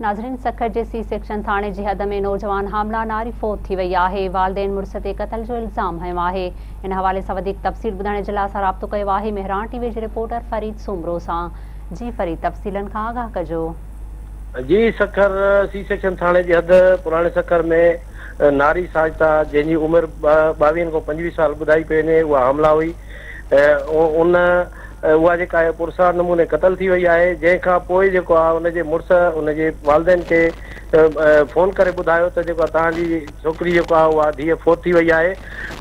नाज़रीन, सखर जे C section थाणे जी हद में नौजवान हमला नारी फौत थी वई आहे। वालदेन मुड़स ते क़त्ल जो इल्ज़ाम हयो आहे। इन हवाले सां वधीक तफ़सील ॿुधाइण जे लाइ असां राब्तो कयो आहे मेहरान टीवी जे रिपोर्टर फरीद सोमरो सां। जी फरीद, तफ़सीलन खां आगाह कजो। जी, सखर सी सेक्शन थाणे जी हद पुराणे सखर में नारी साजिता जंहिंजी उमिरि 22 खां 25 साल ॿुधाई पई वञे, उहा हमला हुई। उहा जेका आहे पुरसार नमूने क़तल थी वई आहे। जंहिंखां पोइ जेको आहे उनजे मुड़ुस उनजे वालदेन खे फ़ोन करे ॿुधायो त जेको आहे तव्हांजी छोकिरी जेको आहे उहा धीअ फौत थी वई आहे।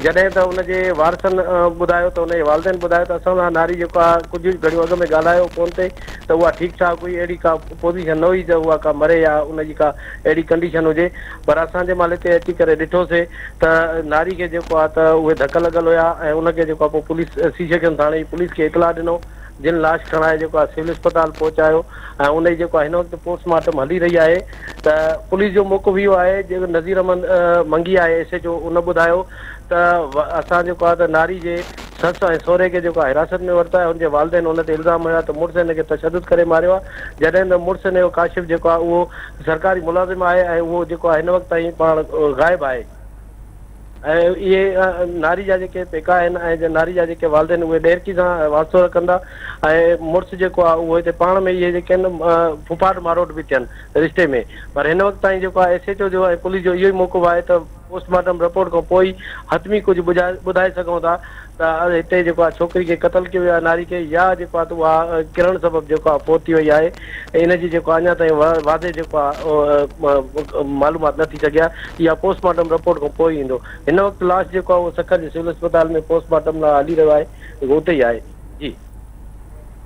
जॾहिं त उनजे वारसनि ॿुधायो त उनजे वालदेन ॿुधायो त असां सां नारी जेको आहे कुझु घड़ियूं अॻु में ॻाल्हायो फ़ोन ते त उहा ठीकु ठाक हुई, अहिड़ी का पोज़ीशन न हुई त उहा का मरे या उनजी का अहिड़ी कंडीशन हुजे। पर असां जंहिं महिल हिते अची करे ॾिठोसीं त नारी खे जेको आहे त उहे धक लॻल हुया ऐं उनखे जेको आहे पोइ पुलिस सी सेक्शन थाणे जी पुलिस खे इतला ॾिनो, जिन लाश खणाए जेको आहे सिविल अस्पताल पहुचायो ऐं उनजी जेको आहे हिन वक़्तु पोस्टमार्टम हली रही आहे। त पुलिस जो मुखबियो आहे जेको नज़ीर मंगी आहे एस एच ओ, उन ॿुधायो त असां जेको आहे त नारी जे ससु ऐं सहुरे खे जेको आहे हिरासत में वरिता आहे। हुनजे वालदेन हुन ते इल्ज़ाम हुया त मुड़ुस हिनखे तशदुद करे मारियो आहे। जॾहिं त मुड़ुस हिन जो काशिफ़ जेको आहे उहो सरकारी मुलाज़िम आहे ऐं उहो जेको आहे हिन वक़्तु ताईं पाण ग़ाइबु आहे। ऐं इहे नारी जा जेके पेका आहिनि ऐं नारी जा जेके वालदेन उहे ॾेरकी सां वास्तो रखंदा ऐं मुड़ुस जेको आहे उहो हिते पाण में इहे जेके आहिनि फुफाट मारोट बि थियनि रिश्ते में। पर हिन वक़्तु ताईं जेको आहे एस एच ओ जो ऐं पुलिस जो इहो ई मौक़िफ़ आहे त पोस्टमार्टम रिपोर्ट खां पोइ हतमी कुझु ॿुधाए सघूं था त हिते जेको आहे छोकिरी खे क़तल कयो वियो आहे नारी खे, या जेको आहे त उहा किरण सबबु जेको आहे फौत थी वई आहे। इन जी जेको अञा ताईं वाज़े जेको आहे मालूमात न थी सघिया। इहा पोस्टमार्टम रिपोर्ट खां पोइ ईंदो। हिन वक़्तु लाश जेको आहे उहो सखर जे सिविल अस्पताल में पोस्टमार्टम लाइ हली रहियो आहे, उहो उते ई आहे। जी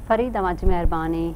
फरीद, तव्हांजी महिरबानी।